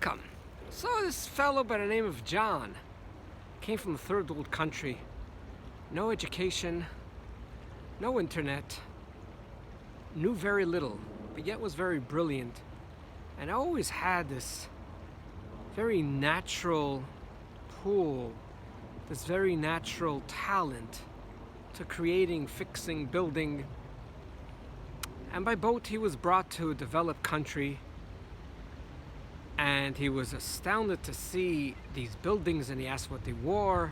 welcome. So this fellow by the name of John came from a third world country. No education, no internet, knew very little, but yet was very brilliant. And always had this very natural pull, this very natural talent to creating, fixing, building. And by boat he was brought to a developed country, and he was astounded to see these buildings, and he asked what they were,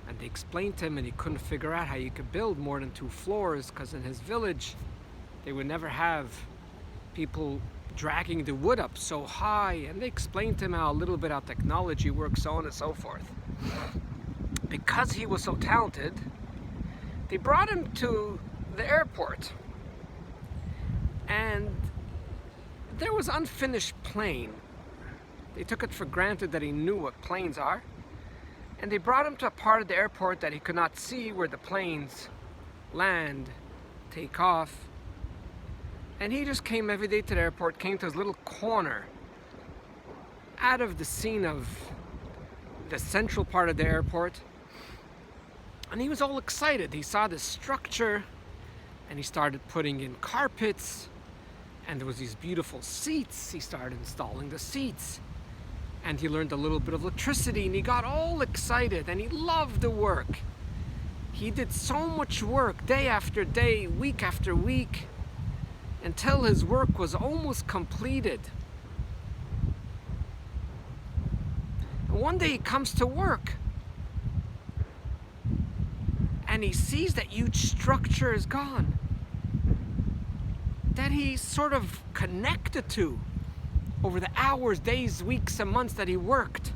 and they explained to him, and he couldn't figure out how you could build more than 2 floors, because in his village they would never have people dragging the wood up so high. And they explained to him how a little bit how technology works, so on and so forth. Because he was so talented, they brought him to the airport, and there was unfinished plane. They took it for granted that he knew what planes are, and they brought him to a part of the airport that he could not see, where the planes land, take off. And he just came every day to the airport, came to his little corner out of the scene of the central part of the airport, and he was all excited. He saw this structure, and he started putting in carpets, and there was these beautiful seats. He started installing the seats, and he learned a little bit of electricity, and he got all excited, and he loved the work. He did so much work, day after day, week after week, until his work was almost completed. And one day he comes to work, and he sees that huge structure is gone, that he's sort of connected to over the hours, days, weeks, and months that he worked,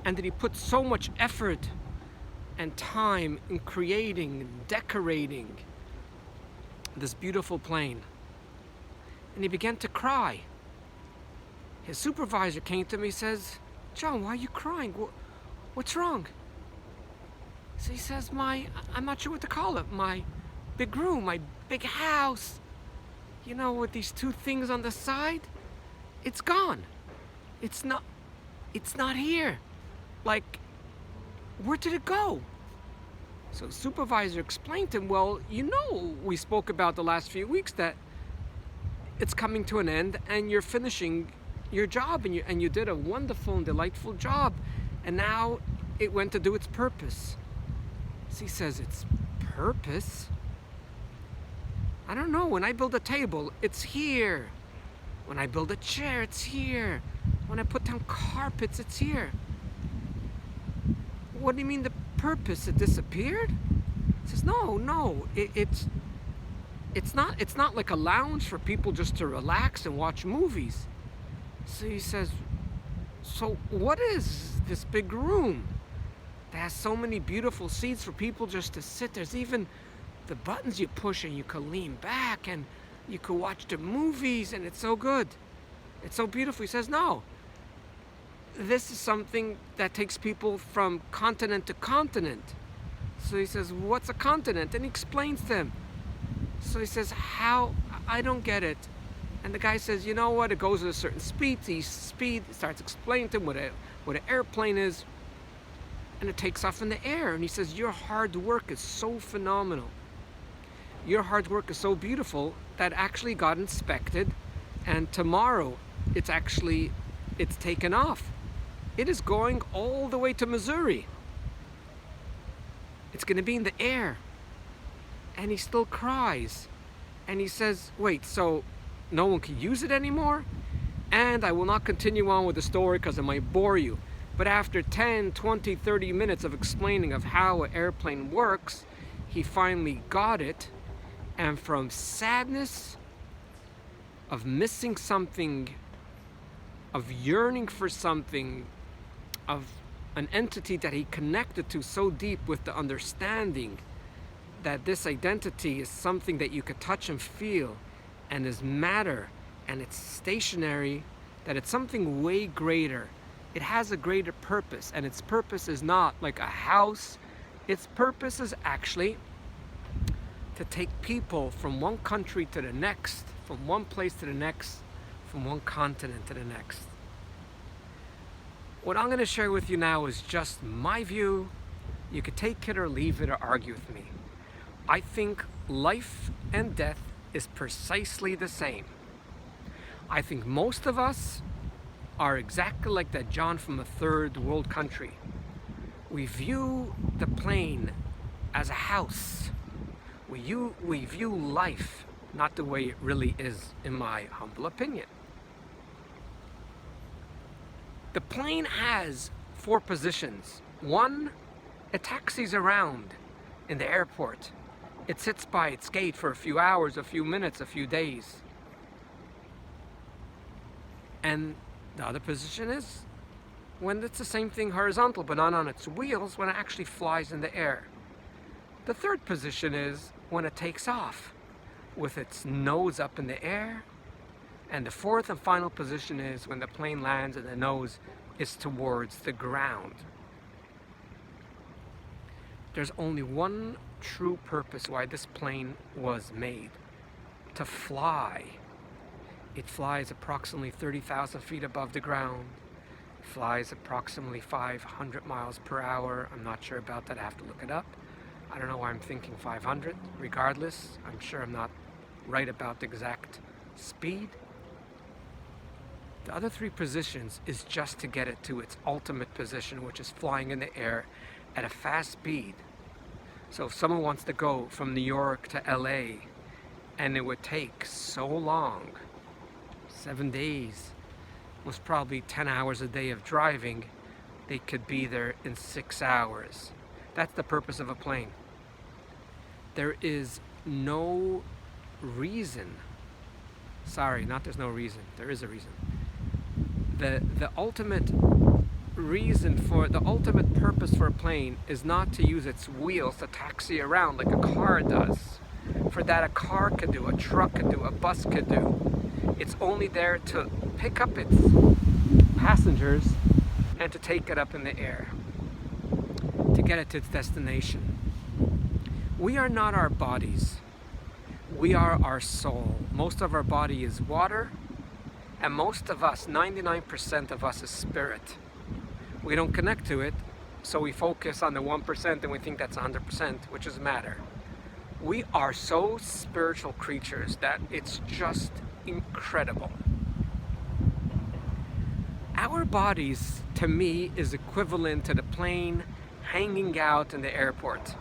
and that he put so much effort and time in creating and decorating this beautiful plane. And he began to cry. His supervisor came to me and says, "John, why are you crying? What's wrong?" So he says, I'm not sure what to call it, my big room, my big house, you know, with these 2 things on the side, it's gone. It's not here. Like, where did it go? So the supervisor explained to him, well, you know, we spoke about the last few weeks that it's coming to an end, and you're finishing your job, and you did a wonderful and delightful job, and now it went to do its purpose. So he says, its purpose? I don't know. When I build a table, it's here. When I build a chair, it's here. When I put down carpets, it's here. What do you mean the purpose? It disappeared? He says, no. It's not like a lounge for people just to relax and watch movies. So he says, so what is this big room that has so many beautiful seats for people just to sit? There's even the buttons you push, and you can lean back, and you could watch the movies, and it's so good. It's so beautiful. He says, no. This is something that takes people from continent to continent. So he says, what's a continent? And he explains to him. So he says, how? I don't get it. And the guy says, you know what? It goes at a certain speed. He starts explaining to him what an airplane is. And it takes off in the air. And he says, your hard work is so phenomenal. Your hard work is so beautiful that actually got inspected, and tomorrow it's taken off. It is going all the way to Missouri. It's going to be in the air. And he still cries. And he says, wait, so no one can use it anymore? And I will not continue on with the story because it might bore you. But after 10, 20, 30 minutes of explaining of how an airplane works, he finally got it. And from sadness, of missing something, of yearning for something, of an entity that he connected to so deep, with the understanding that this identity is something that you could touch and feel, and is matter, and it's stationary, that it's something way greater. It has a greater purpose, and its purpose is not like a house. Its purpose is actually to take people from one country to the next, from one place to the next, from one continent to the next. What I'm going to share with you now is just my view. You could take it or leave it or argue with me. I think life and death is precisely the same. I think most of us are exactly like that John from a third world country. We view the plane as a house. We view life not the way it really is, in my humble opinion. The plane has 4 positions. 1, it taxis around in the airport. It sits by its gate for a few hours, a few minutes, a few days. And the other position is when it's the same thing horizontal, but not on its wheels, when it actually flies in the air. The 3rd position is when it takes off with its nose up in the air. And the 4th and final position is when the plane lands and the nose is towards the ground. There's only one true purpose why this plane was made: to fly. It flies approximately 30,000 feet above the ground. It flies approximately 500 miles per hour. I'm not sure about that, I have to look it up. I don't know why I'm thinking 500. Regardless, I'm sure I'm not right about the exact speed. The other 3 positions is just to get it to its ultimate position, which is flying in the air at a fast speed. So if someone wants to go from New York to LA, and it would take so long, 7 days, most probably 10 hours a day of driving, they could be there in 6 hours. That's the purpose of a plane. There is no reason, there's no reason, there is a reason. The ultimate purpose for a plane is not to use its wheels to taxi around like a car does. For that, a car could do, a truck could do, a bus could do. It's only there to pick up its passengers and to take it up in the air, to get it to its destination. We are not our bodies. We are our soul. Most of our body is water, and most of us, 99% of us, is spirit. We don't connect to it, so we focus on the 1% and we think that's 100%, which is matter. We are so spiritual creatures that it's just incredible. Our bodies, to me, is equivalent to the plane hanging out in the airport.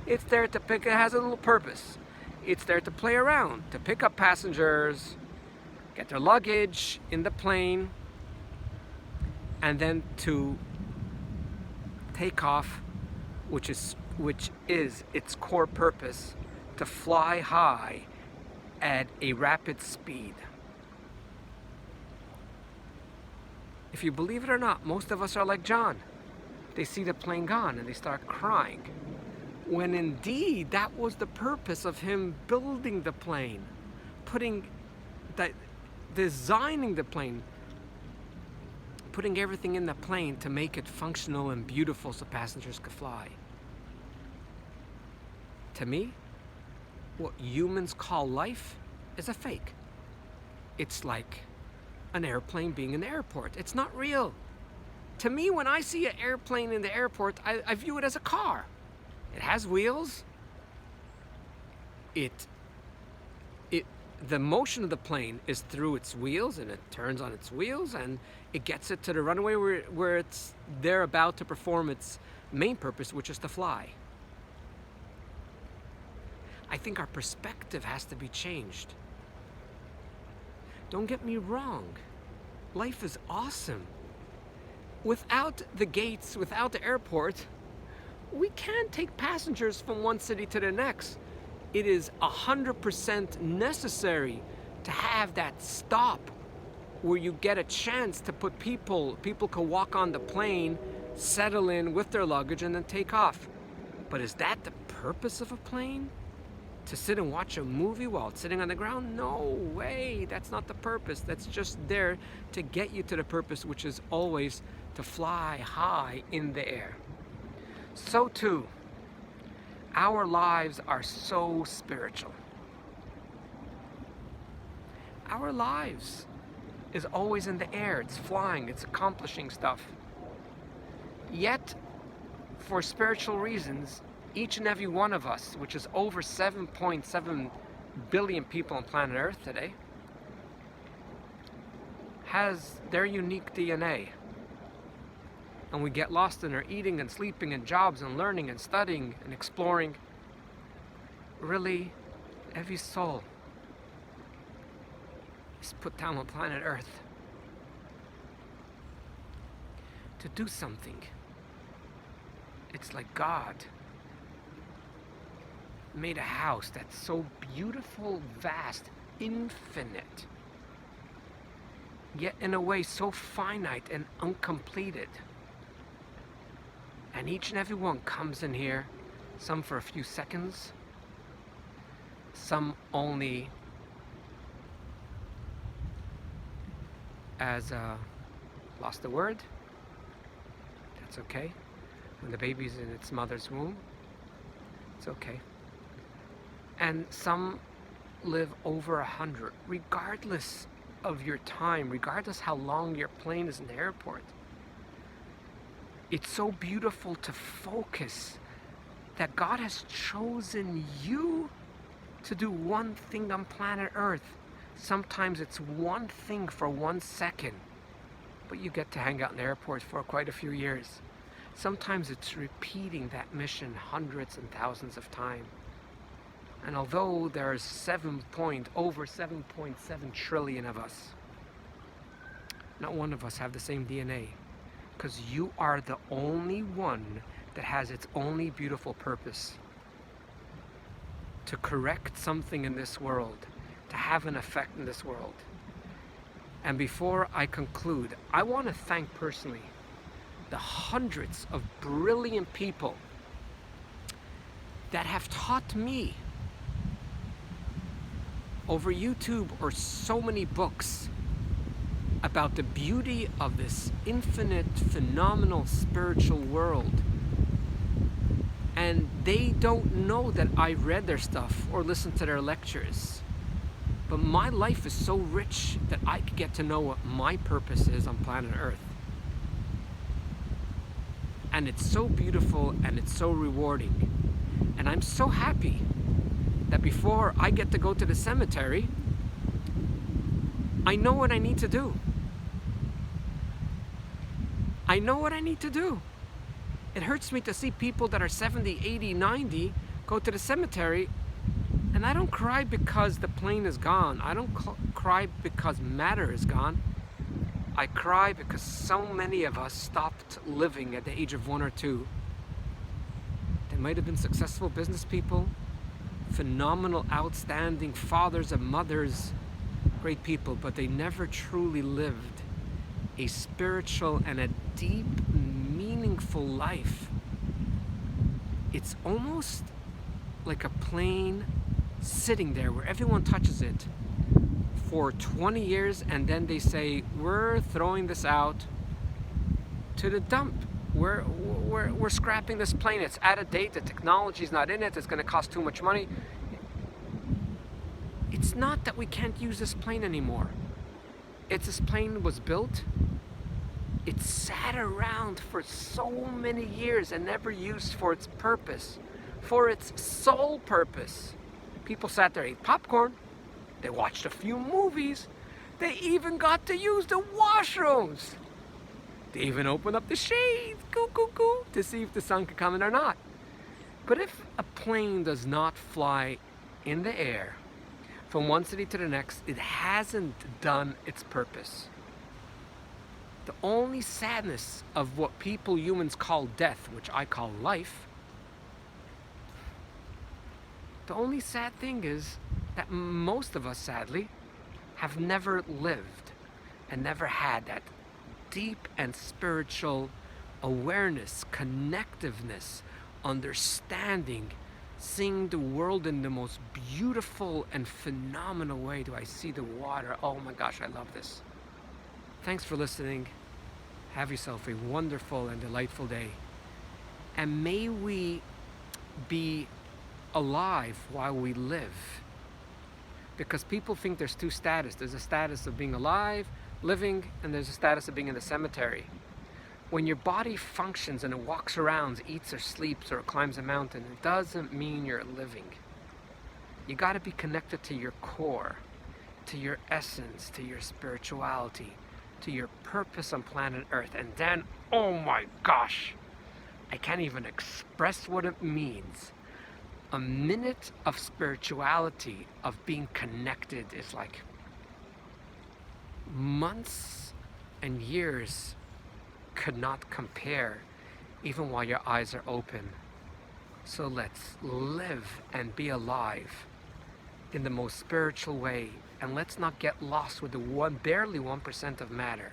It's there to it has a little purpose. It's there to play around, to pick up passengers, get their luggage in the plane, and then to take off, which is its core purpose, to fly high at a rapid speed. If you believe it or not, most of us are like John. They see the plane gone and they start crying, when indeed that was the purpose of him building the plane, designing the plane, putting everything in the plane to make it functional and beautiful so passengers could fly. To me, what humans call life is a fake. It's like an airplane being in the airport. It's not real. To me, when I see an airplane in the airport, I view it as a car. It has wheels. The motion of the plane is through its wheels, and it turns on its wheels, and it gets it to the runway where they're about to perform its main purpose, which is to fly. I think our perspective has to be changed. Don't get me wrong. Life is awesome. Without the gates, without the airport, we can't take passengers from one city to the next. It is 100% necessary to have that stop where you get a chance to put people can walk on the plane, settle in with their luggage, and then take off. But is that the purpose of a plane? To sit and watch a movie while it's sitting on the ground? No way, that's not the purpose. That's just there to get you to the purpose, which is always to fly high in the air. So too, our lives are so spiritual. Our lives is always in the air. It's flying, it's accomplishing stuff. Yet, for spiritual reasons, each and every one of us, which is over 7.7 billion people on planet Earth today, has their unique DNA. And we get lost in our eating and sleeping and jobs and learning and studying and exploring. Really, every soul is put down on planet Earth to do something. It's like God made a house that's so beautiful, vast, infinite, yet in a way so finite and uncompleted. And each and every one comes in here, some for a few seconds, some only as lost the word. That's okay. When the baby's in its mother's womb, it's okay. And some live over 100, regardless of your time, regardless how long your plane is in the airport. It's so beautiful to focus that God has chosen you to do one thing on planet Earth. Sometimes it's one thing for 1 second, but you get to hang out in the airport for quite a few years. Sometimes it's repeating that mission hundreds and thousands of times. And although there's over 7.7 trillion of us, not one of us have the same DNA, because you are the only one that has its only beautiful purpose: to correct something in this world, to have an effect in this world. And before I conclude, I want to thank personally the hundreds of brilliant people that have taught me over YouTube or so many books about the beauty of this infinite, phenomenal spiritual world. And they don't know that I read their stuff or listened to their lectures. But my life is so rich that I could get to know what my purpose is on planet Earth. And it's so beautiful and it's so rewarding. And I'm so happy that before I get to go to the cemetery, I know what I need to do. I know what I need to do. It hurts me to see people that are 70, 80, 90 go to the cemetery, and I don't cry because the plane is gone. I don't cry because matter is gone. I cry because so many of us stopped living at the age of 1 or 2. They might have been successful business people, phenomenal, outstanding fathers and mothers, great people, but they never truly lived a spiritual and a deep, meaningful life. It's almost like a plane sitting there where everyone touches it for 20 years, and then they say, we're throwing this out to the dump. We're scrapping this plane. It's out of date. The technology's not in it. It's going to cost too much money. It's not that we can't use this plane anymore. It's this plane was built. It sat around for so many years and never used for its purpose, for its sole purpose. People sat there, ate popcorn. They watched a few movies. They even got to use the washrooms. They even opened up the shades, to see if the sun could come in or not. But if a plane does not fly in the air from one city to the next, it hasn't done its purpose. The only sadness of what humans call death, which I call life, the only sad thing is that most of us, sadly, have never lived and never had that deep and spiritual awareness, connectiveness, understanding, seeing the world in the most beautiful and phenomenal way. Do I see the water? Oh my gosh, I love this. Thanks for listening. Have yourself a wonderful and delightful day. And may we be alive while we live. Because people think there's two status. There's a status of being alive, living, and there's a status of being in the cemetery. When your body functions and it walks around, eats or sleeps or climbs a mountain, it doesn't mean you're living. You got to be connected to your core, to your essence, to your spirituality, to your purpose on planet Earth. And then, oh my gosh, I can't even express what it means. A minute of spirituality, of being connected, is like months and years could not compare, even while your eyes are open. So let's live and be alive in the most spiritual way, and let's not get lost with the barely 1% of matter,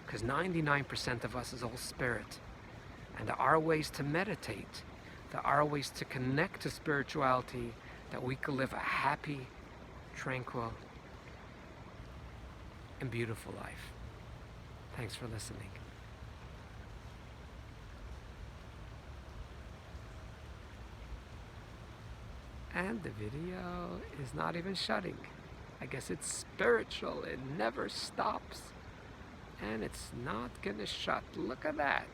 because 99% of us is all spirit. And there are ways to meditate, there are ways to connect to spirituality, that we can live a happy, tranquil, and beautiful life. Thanks for listening. And the video is not even shutting. I guess it's spiritual, it never stops. And it's not gonna shut. Look at that.